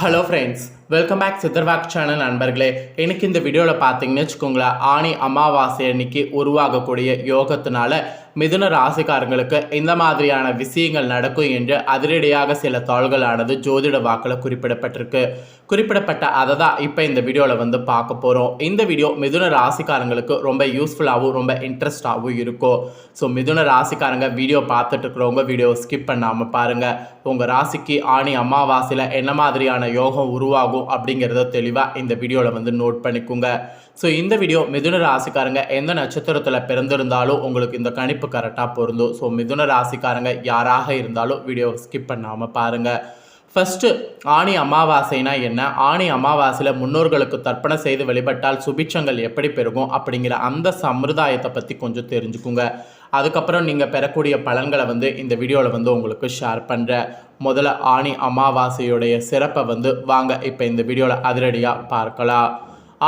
Hello friends, welcome back சித்தர்வாக் channel நண்பர்களே. எனக்கு இந்த வீடியோவில் பார்த்தீங்கன்னு வச்சுக்கோங்களேன், ஆணி அமாவாசை அன்னைக்கு உருவாகக்கூடிய யோகத்தினால மிதுன ராசிக்காரங்களுக்கு இந்த மாதிரியான விஷயங்கள் நடக்கும் என்று அதிரடியாக சில தாள்களானது ஜோதிட வாக்கில் குறிப்பிடப்பட்ட அதை தான் இப்போ இந்த வீடியோவில் பார்க்க போகிறோம். இந்த வீடியோ மிதுன ராசிக்காரங்களுக்கு ரொம்ப யூஸ்ஃபுல்லாகவும் ரொம்ப இன்ட்ரெஸ்டாகவும் இருக்கும். ஸோ மிதுன ராசிக்காரங்க வீடியோ பார்த்துட்டு இருக்கிறவங்க வீடியோ ஸ்கிப் பண்ணாமல் பாருங்கள். உங்கள் ராசிக்கு ஆணி அமாவாசையில் என்ன மாதிரியான யோகம் உருவாகும் அப்படிங்கிறத தெளிவாக இந்த வீடியோவில் நோட் பண்ணிக்கோங்க. ஸோ இந்த வீடியோ மிதுன ராசிக்காரங்க எந்த நட்சத்திரத்தில் பிறந்திருந்தாலும் உங்களுக்கு இந்த கணிப்பு கரெக்டாக பொருந்தும். ஸோ மிதுன ராசிக்காரங்க யாராக இருந்தாலும் வீடியோ ஸ்கிப் பண்ணாமல் பாருங்கள். ஃபஸ்ட்டு ஆணி அமாவாசைனா என்ன, ஆணி அமாவாசையில் முன்னோர்களுக்கு தர்ப்பணம் செய்து வழிபட்டால் சுபிட்சங்கள் எப்படி பெருகும் அப்படிங்கிற அந்த சம்பிரதாயத்தை பற்றி கொஞ்சம் தெரிஞ்சுக்குங்க. அதுக்கப்புறம் நீங்கள் பெறக்கூடிய பலன்களை இந்த வீடியோவில் உங்களுக்கு ஷேர் பண்ணுறேன். முதல்ல ஆணி அமாவாசையுடைய சிறப்பை வாங்க இப்போ இந்த வீடியோவில் அதிரடியாக பார்க்கலாம்.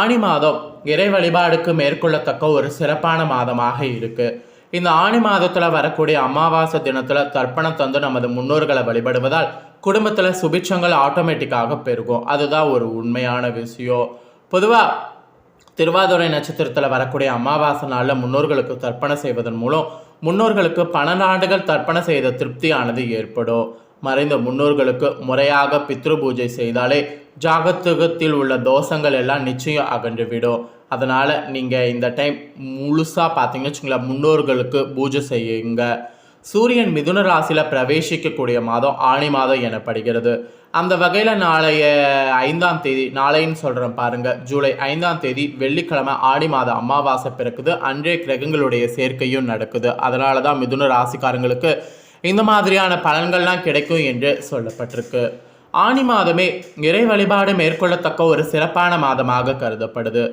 ஆணி மாதம் இறை வழிபாடுக்கு மேற்கொள்ளத்தக்க ஒரு சிறப்பான மாதமாக இருக்குது. இந்த ஆணி மாதத்தில் வரக்கூடிய அமாவாசை தினத்தில் தர்ப்பணம் தந்து நமது முன்னோர்களை வழிபடுவதால் குடும்பத்தில் சுபிட்சங்கள் ஆட்டோமேட்டிக்காக பெருகும். அதுதான் ஒரு உண்மையான விஷயம். பொதுவாக திருவாதிரை நட்சத்திரத்தில் வரக்கூடிய அமாவாசை நாளில் முன்னோர்களுக்கு தர்ப்பணம் செய்வதன் மூலம் முன்னோர்களுக்கு பல நாடுகள் தர்ப்பணம் செய்த திருப்தியானது ஏற்படும். மறைந்த முன்னோர்களுக்கு முறையாக பித்ரு பூஜை செய்தாலே ஜாகத்துகத்தில் உள்ள தோஷங்கள் எல்லாம் நிச்சயம் அகன்றுவிடும். அதனால் நீங்கள் இந்த டைம் முழுசாக பார்த்தீங்கன்னு வச்சுங்களேன், முன்னோர்களுக்கு பூஜை செய்யுங்க. சூரியன் மிதுன ராசியில் பிரவேசிக்கக்கூடிய மாதம் ஆணி மாதம் எனப்படுகிறது. அந்த வகையில் நாளைய 5ஆம் தேதி, நாளைன்னு சொல்கிறேன் பாருங்கள், ஜூலை 5ஆம் தேதி வெள்ளிக்கிழமை ஆணி மாத அமாவாசை பிறக்குது. அன்றைய கிரகங்களுடைய சேர்க்கையும் நடக்குது. அதனால தான் மிதுன ராசிக்காரங்களுக்கு இந்த மாதிரியான பலன்கள்லாம் கிடைக்கும் என்று சொல்லப்பட்டிருக்கு. ஆணி மாதமே இறை வழிபாடு மேற்கொள்ளத்தக்க ஒரு சிறப்பான மாதமாக கருதப்படுது.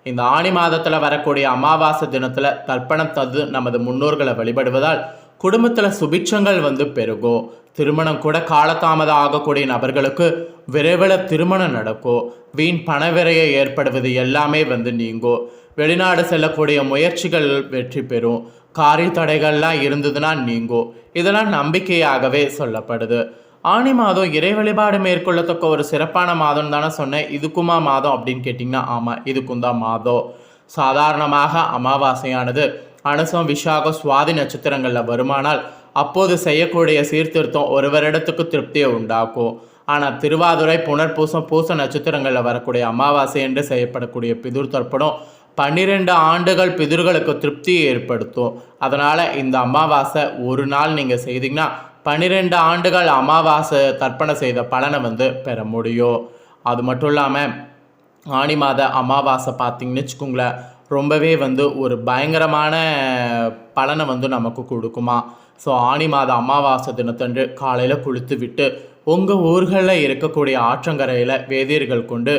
இந்த ஆணி மாதத்தில் வரக்கூடிய அமாவாசை தினத்தில் தர்ப்பணம் தந்து நமது முன்னோர்களை வழிபடுவதால் குடும்பத்தில் சுபிட்சங்கள் பெருகும். திருமணம் கூட காலதாமதம் ஆகக்கூடிய நபர்களுக்கு விரைவில் திருமணம் நடக்கும். வீண் பணவிரையை ஏற்படுவது எல்லாமே நீங்கும். வெளிநாடு செல்லக்கூடிய முயற்சிகள் வெற்றி பெறும். காரிய தடைகள்லாம் இருந்ததுன்னா நீங்கும். இதெல்லாம் நம்பிக்கையாகவே சொல்லப்படுது. ஆணி மாதம் இறை வழிபாடு மேற்கொள்ளத்தக்க ஒரு சிறப்பான மாதம் தானே சொன்னேன். இதுக்குமா மாதம் அப்படின்னு கேட்டிங்கன்னா ஆமாம், இதுக்கும் தான் மாதம். சாதாரணமாக அமாவாசையானது அனுசம் விசாகம் சுவாதி நட்சத்திரங்களில் வருமானால் அப்போது செய்யக்கூடிய சீர்திருத்தம் ஒரு வருடத்துக்கு திருப்தியை உண்டாக்கும். ஆனால் திருவாதுரை புனர்பூசம் பூச நட்சத்திரங்களில் வரக்கூடிய அமாவாசை என்று செய்யப்படக்கூடிய பிதுர் தர்ப்பணம் 12 ஆண்டுகள் பிதுர்களுக்கு திருப்தியை ஏற்படுத்தும். அதனால் இந்த அமாவாசை ஒரு நாள் நீங்கள் செய்தீங்கன்னா 12 ஆண்டுகள் அமாவாசை தர்ப்பணம் செய்த பலனை பெற முடியும். அது மட்டும் இல்லாமல் ஆணி மாத அமாவாசை பார்த்திங்கன்னு வச்சுக்கோங்களேன், ரொம்பவே ஒரு பயங்கரமான பலனை நமக்கு கொடுக்குமா. ஸோ ஆணி மாத அமாவாசை தினத்தன்று காலையில் குளித்து விட்டு உங்கள் ஊர்களில் இருக்கக்கூடிய ஆற்றங்கரையில் வேதியர்கள் கொண்டு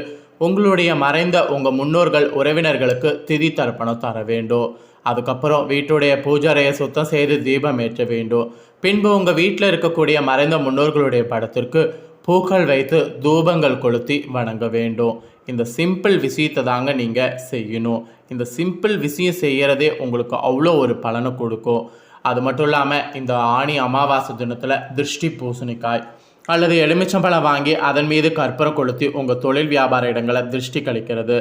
உங்களுடைய மறைந்த உங்கள் முன்னோர்கள் உறவினர்களுக்கு திதி தர்ப்பணம் தர வேண்டும். அதுக்கப்புறம் வீட்டுடைய பூஜாரையை சுத்தம் செய்து தீபம் ஏற்ற வேண்டும். பின்பு உங்கள் வீட்டில் இருக்கக்கூடிய மறைந்த முன்னோர்களுடைய படத்திற்கு பூக்கள் வைத்து தூபங்கள் கொளுத்தி வணங்க வேண்டும். இந்த சிம்பிள் விஷயத்தை தாங்க நீங்கள் செய்யணும். இந்த சிம்பிள் விஷயம் செய்கிறதே உங்களுக்கு அவ்வளோ ஒரு பலனை கொடுக்கும். அது மட்டும் இல்லாமல் இந்த ஆணி அமாவாசை தினத்தில் திருஷ்டி பூசணிக்காய் அல்லது எலுமிச்சம்பழம் வாங்கி அதன் மீது கற்பூரம் கொளுத்தி உங்கள் தொழில் வியாபார இடங்களை திருஷ்டி கழிக்கிறது.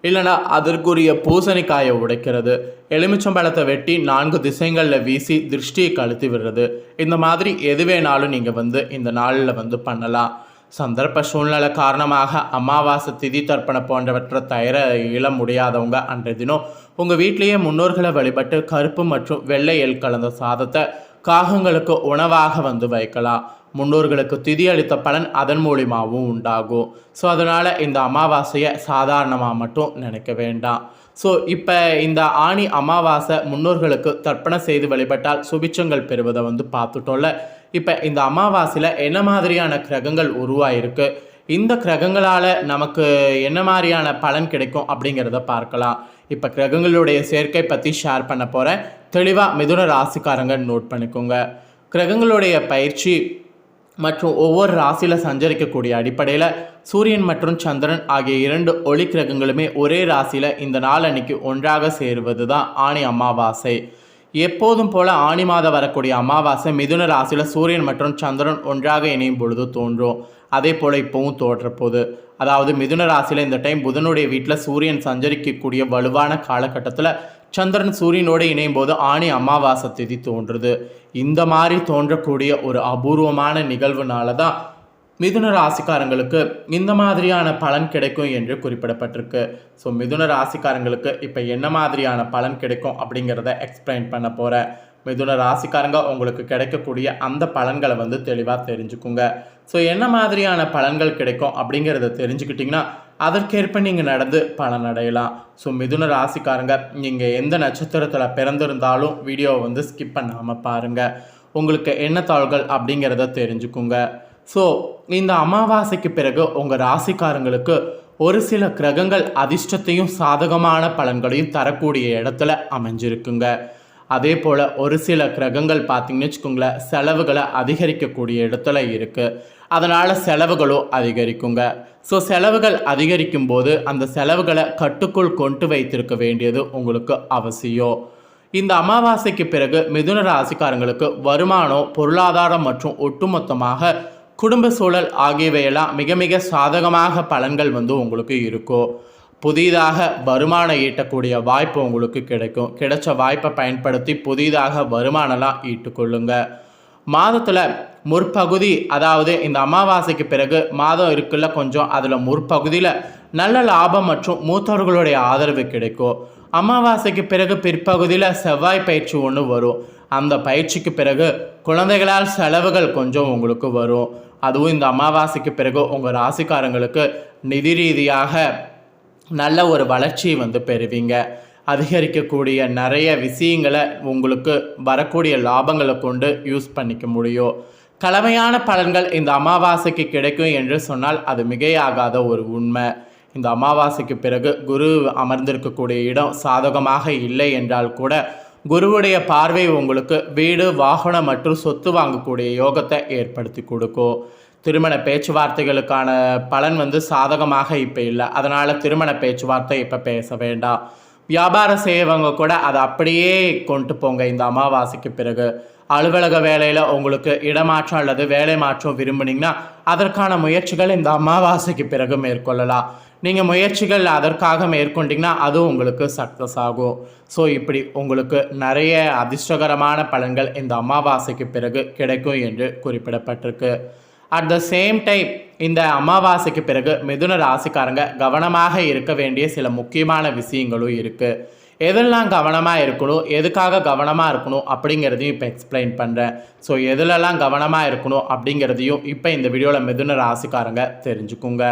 இல்லைனா அதற்குரிய பூசணிக்காயை உடைக்கிறது. எலுமிச்சம்பழத்தை வெட்டி 4 திசைகளில் வீசி திருஷ்டியை கழுத்தி விடுறது. இந்த மாதிரி எது வேணாலும் நீங்கள் இந்த நாளில் பண்ணலாம். சந்தர்ப்ப சூழ்நிலை காரணமாக அமாவாசை திதி தர்ப்பணம் போன்றவற்றை தயார இயல முடியாதவங்க அன்றைய தினம் உங்கள் வீட்டிலேயே முன்னோர்களை வழிபட்டு கருப்பு மற்றும் வெள்ளை எள் கலந்த சாதத்தை காகங்களுக்கு உணவாக வைக்கலாம். முன்னோர்களுக்கு திதி அளித்த பலன் அதன் மூலியமாகவும் உண்டாகும். ஸோ அதனால் இந்த அமாவாசையை சாதாரணமாக மட்டும் நினைக்க வேண்டாம். ஸோ இப்போ இந்த ஆணி அமாவாசை முன்னோர்களுக்கு தர்ப்பணம் செய்து வழிபட்டால் சுபிட்சங்கள் பெறுவதை பார்த்துட்டோம்ல. இப்போ இந்த அமாவாசையில் என்ன மாதிரியான கிரகங்கள் உருவாயிருக்கு, இந்த கிரகங்களால் நமக்கு என்ன மாதிரியான பலன் கிடைக்கும் அப்படிங்கிறத பார்க்கலாம். இப்போ கிரகங்களுடைய சேர்க்கை பற்றி ஷேர் பண்ண போகிறேன். தெளிவாக மிதுன ராசிக்காரங்க நோட் பண்ணிக்கோங்க. கிரகங்களுடைய பயிற்சி மற்றும் ஒவ்வொரு ராசியில் சஞ்சரிக்கக்கூடிய அடிப்படையில் சூரியன் மற்றும் சந்திரன் ஆகிய 2 ஒளி கிரகங்களுமே ஒரே ராசியில் இந்த நாள் அன்னைக்கு ஒன்றாக சேருவது தான் ஆணி அமாவாசை. எப்போதும் போல ஆணி மாதம் வரக்கூடிய அமாவாசை மிதுன ராசியில் சூரியன் மற்றும் சந்திரன் ஒன்றாக இணையும் பொழுது தோன்றும். அதே போல் இப்போவும் தோன்ற போகுது. அதாவது மிதுன ராசியில் இந்த டைம் புதனுடைய வீட்டில் சூரியன் சஞ்சரிக்கக்கூடிய வலுவான காலகட்டத்தில் சந்திரன் சூரியனோடு இணையும் போது ஆணி அமாவாசை திதி தோன்றுது. இந்த மாதிரி தோன்றக்கூடிய ஒரு அபூர்வமான நிகழ்வுனால தான் மிதுன ராசிக்காரங்களுக்கு இந்த மாதிரியான பலன் கிடைக்கும் என்று குறிப்பிடப்பட்டிருக்கு. ஸோ மிதுன ராசிக்காரங்களுக்கு இப்போ என்ன மாதிரியான பலன் கிடைக்கும் அப்படிங்கிறத எக்ஸ்பிளைன் பண்ண போகிறேன். மிதுன ராசிக்காரங்க உங்களுக்கு கிடைக்கக்கூடிய அந்த பலன்களை தெளிவாக தெரிஞ்சுக்குங்க. ஸோ என்ன மாதிரியான பலன்கள் கிடைக்கும் அப்படிங்கிறத தெரிஞ்சுக்கிட்டிங்கன்னா அதற்கேற்ப நீங்கள் நடந்து பலனடையலாம். ஸோ மிதுன ராசிக்காரங்க நீங்கள் எந்த நட்சத்திரத்தில் பிறந்திருந்தாலும் வீடியோவை ஸ்கிப் பண்ணாமல் பாருங்கள். உங்களுக்கு என்ன தாள்கள் அப்படிங்கிறத தெரிஞ்சுக்குங்க. ஸோ இந்த அமாவாசைக்கு பிறகு உங்கள் ராசிக்காரங்களுக்கு ஒரு சில கிரகங்கள் அதிர்ஷ்டத்தையும் சாதகமான பலன்களையும் தரக்கூடிய இடத்துல அமைஞ்சிருக்குங்க. அதே போல் ஒரு சில கிரகங்கள் பார்த்திங்கன்னு வச்சுக்கோங்களேன், செலவுகளை அதிகரிக்கக்கூடிய இடத்துல இருக்குது. அதனால் செலவுகளும் அதிகரிக்குங்க. ஸோ செலவுகள் அதிகரிக்கும் போது அந்த செலவுகளை கட்டுக்குள் கொண்டு வைத்திருக்க வேண்டியது உங்களுக்கு அவசியம். இந்த அமாவாசைக்கு பிறகு மிதுன ராசிக்காரங்களுக்கு வருமானம், பொருளாதாரம் மற்றும் ஒட்டுமொத்தமாக குடும்ப சூழல் ஆகியவையெல்லாம் மிக மிக சாதகமாக பலன்கள் உங்களுக்கு இருக்கும். புதிதாக வருமானம் ஈட்டக்கூடிய வாய்ப்பு உங்களுக்கு கிடைக்கும். கிடைச்ச வாய்ப்பை பயன்படுத்தி புதிதாக வருமானம்லாம் ஈட்டுக்கொள்ளுங்க. மாதத்தில் முற்பகுதி, அதாவது இந்த அமாவாசைக்கு பிறகு மாதம் இருக்குல்ல கொஞ்சம், அதில் முற்பகுதியில் நல்ல லாபம் மற்றும் மூத்தவர்களுடைய ஆதரவு கிடைக்கும். அமாவாசைக்கு பிறகு பிற்பகுதியில் செவ்வாய் பயிற்சி ஒன்று வரும். அந்த பயிற்சிக்கு பிறகு குழந்தைகளால் செலவுகள் கொஞ்சம் உங்களுக்கு வரும். அதுவும் இந்த அமாவாசைக்கு பிறகு உங்கள் ராசிக்காரங்களுக்கு நிதி ரீதியாக நல்ல ஒரு வளர்ச்சியை பெறுவீங்க. அதிகரிக்கக்கூடிய நிறைய விஷயங்களை உங்களுக்கு வரக்கூடிய லாபங்களை கொண்டு யூஸ் பண்ணிக்க முடியும். கலவையான பலன்கள் இந்த அமாவாசைக்கு கிடைக்கும் என்று சொன்னால் அது மிகையாகாத ஒரு உண்மை. இந்த அமாவாசைக்கு பிறகு குரு அமர்ந்திருக்கக்கூடிய இடம் சாதகமாக இல்லை என்றால் கூட குருவுடைய பார்வை உங்களுக்கு வீடு, வாகனம் மற்றும் சொத்து வாங்கக்கூடிய யோகத்தை ஏற்படுத்தி கொடுக்கும். திருமண பேச்சுவார்த்தைகளுக்கான பலன் சாதகமாக இப்போ இல்லை. அதனால் திருமண பேச்சுவார்த்தை இப்போ பேச வேண்டாம். வியாபாரம் செய்யவங்க கூட அதை அப்படியே கொண்டு போங்க. இந்த அமாவாசைக்கு பிறகு அலுவலக வேலையில் உங்களுக்கு இடமாற்றம் அல்லது வேலை மாற்றம் விரும்புனீங்கன்னா அதற்கான முயற்சிகள் இந்த அமாவாசைக்கு பிறகு மேற்கொள்ளலாம். நீங்கள் முயற்சிகள் அதற்காக மேற்கொண்டிங்கன்னா அதுவும் உங்களுக்கு சக்ஸஸ் ஆகும். ஸோ இப்படி உங்களுக்கு நிறைய அதிர்ஷ்டகரமான பலன்கள் இந்த அமாவாசைக்கு பிறகு கிடைக்கும் என்று குறிப்பிடப்பட்டிருக்கு. அட் த சேம் டைம் இந்த அமாவாசைக்கு பிறகு மிதுன ராசிக்காரங்க கவனமாக இருக்க வேண்டிய சில முக்கியமான விஷயங்களும் இருக்குது. எதெல்லாம் கவனமாக இருக்கணும், எதுக்காக கவனமாக இருக்கணும் அப்படிங்கிறதையும் இப்போ எக்ஸ்பிளைன் பண்ணுறேன். ஸோ எதுலெல்லாம் கவனமாக இருக்கணும் அப்படிங்கிறதையும் இப்போ இந்த வீடியோவில் மிதுன ராசிக்காரங்க தெரிஞ்சுக்குங்க.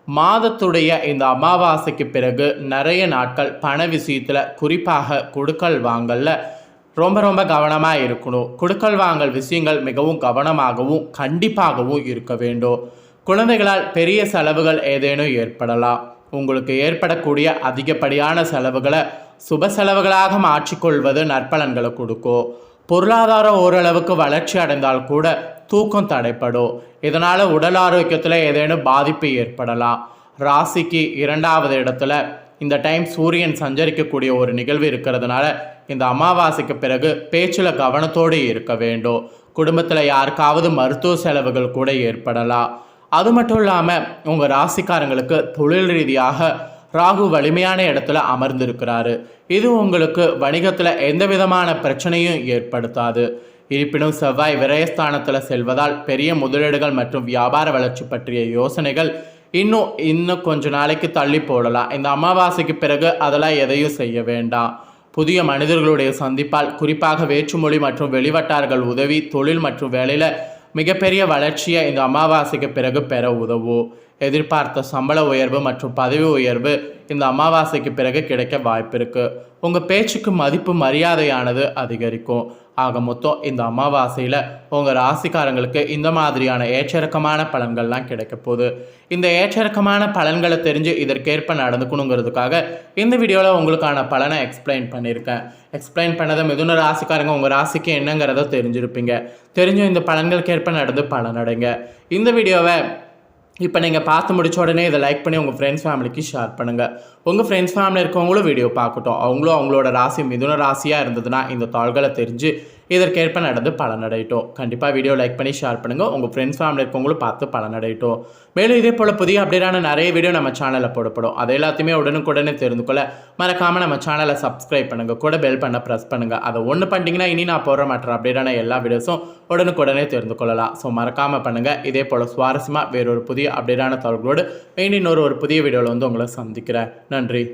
மாதத்துடைய இந்த அமாவாசைக்கு பிறகு நிறைய நாட்கள் பண விஷயத்தில், குறிப்பாக கொடுக்கல் வாங்கலில் ரொம்ப ரொம்ப கவனமாக இருக்கணும். கொடுக்கல் வாங்கல் விஷயங்கள் மிகவும் கவனமாகவும் கண்டிப்பாகவும் இருக்க வேண்டும். குழந்தைகளால் பெரிய செலவுகள் ஏதேனும் ஏற்படலாம். உங்களுக்கு ஏற்படக்கூடிய அதிகப்படியான செலவுகளை சுப செலவுகளாக மாற்றிக்கொள்வது நற்பலன்களை கொடுக்கும். பொருளாதாரம் ஓரளவுக்கு வளர்ச்சி அடைந்தால் கூட தூக்கம் தடைப்படும். இதனால் உடல் ஆரோக்கியத்தில் ஏதேனும் பாதிப்பு ஏற்படலாம். ராசிக்கு 2வது இடத்துல இந்த டைம் சூரியன் சஞ்சரிக்கக்கூடிய ஒரு நிகழ்வு இருக்கிறதுனால இந்த அமாவாசைக்கு பிறகு பேச்சில் கவனத்தோடு இருக்க வேண்டும். குடும்பத்தில் யாருக்காவது மருத்துவ செலவுகள் கூட ஏற்படலாம். அது மட்டும் இல்லாமல் உங்கள் ராசிக்காரங்களுக்கு தொழில் ரீதியாக ராகு வலிமையான இடத்துல அமர்ந்திருக்கிறாரு. இது உங்களுக்கு வணிகத்தில் எந்த விதமான பிரச்சனையும் ஏற்படுத்தாது. இருப்பினும் செவ்வாய் விரயஸ்தானத்தில் செல்வதால் பெரிய முதலீடுகள் மற்றும் வியாபார வளர்ச்சி பற்றிய யோசனைகள் இன்னும் கொஞ்ச நாளைக்கு தள்ளி போடலாம். இந்த அமாவாசைக்கு பிறகு அதெல்லாம் எதையும் செய்ய வேண்டாம். புதிய மனிதர்களுடைய சந்திப்பால், குறிப்பாக வேற்றுமொழி மற்றும் வெளிவட்டார்கள் உதவி தொழில் மற்றும் வேலையில் மிகப்பெரிய வளர்ச்சியை இந்த அமாவாசைக்கு பிறகு பெற உதவும். எதிர்பார்த்த சம்பள உயர்வு மற்றும் பதவி உயர்வு இந்த அமாவாசைக்கு பிறகு கிடைக்க வாய்ப்பு இருக்குது. உங்கள் பேச்சுக்கு மதிப்பு மரியாதையானது அதிகரிக்கும். ஆக மொத்தம் இந்த அமாவாசையில் உங்கள் ராசிக்காரங்களுக்கு இந்த மாதிரியான ஏற்றிறக்கமான பலன்கள்லாம் கிடைக்க போகுது. இந்த ஏற்றிறக்கமான பலன்களை தெரிஞ்சு இதற்கேற்ப நடந்துக்கணுங்கிறதுக்காக இந்த வீடியோவில் உங்களுக்கான பலனை எக்ஸ்பிளைன் பண்ணியிருக்கேன். எக்ஸ்பிளைன் பண்ணதை மிதுன ராசிக்காரங்க உங்கள் ராசிக்கு என்னங்கிறத தெரிஞ்சிருப்பீங்க. தெரிஞ்சும் இந்த பலன்களுக்கேற்ப நடந்து பலனடைங்க. இந்த வீடியோவை இப்போ நீங்கள் பார்த்து முடிச்ச உடனே இதை லைக் பண்ணி உங்கள் ஃப்ரெண்ட்ஸ் ஃபேமிலிக்கு ஷேர் பண்ணுங்கள். உங்கள் ஃப்ரெண்ட்ஸ் ஃபேமிலி இருக்கவங்களும் வீடியோ பார்க்கட்டும். அவங்களோட ராசி மிதுன ராசியாக இருந்ததுன்னா இந்த தாள்களை தெரிஞ்சு இதற்கேற்ப நடந்து பலனடையட்டும். கண்டிப்பாக வீடியோ லைக் பண்ணி ஷேர் பண்ணுங்கள். உங்கள் ஃப்ரெண்ட்ஸ் ஃபேமிலி இருக்கவங்களும் பார்த்து பலனடையட்டும். மேலும் இதே போல் புதிய அப்டேட்டான நிறைய வீடியோ நம்ம சேனலில் போடப்படும். அது எல்லாத்தையுமே உடனுக்குடனே தெரிந்து கொள்ள மறக்காமல் நம்ம சேனலை சப்ஸ்கிரைப் பண்ணுங்கள். கூட பெல் பண்ண ப்ரெஸ் பண்ணுங்கள். அதை ஒன்று பண்ணிட்டீங்கன்னா இனி நான் போடுற மற்ற அப்டேட்டான எல்லா வீடியோஸும் உடனுக்குடனே தெரிந்து கொள்ளலாம். ஸோ மறக்காமல் பண்ணுங்கள். இதே போல் சுவாரஸ்யமாக வேறொரு புதிய அப்டேட்டான தகவல்களோடு மீண்டும் இன்னொரு புதிய வீடியோவில் வந்து உங்களை சந்திக்கிறேன். நன்றி.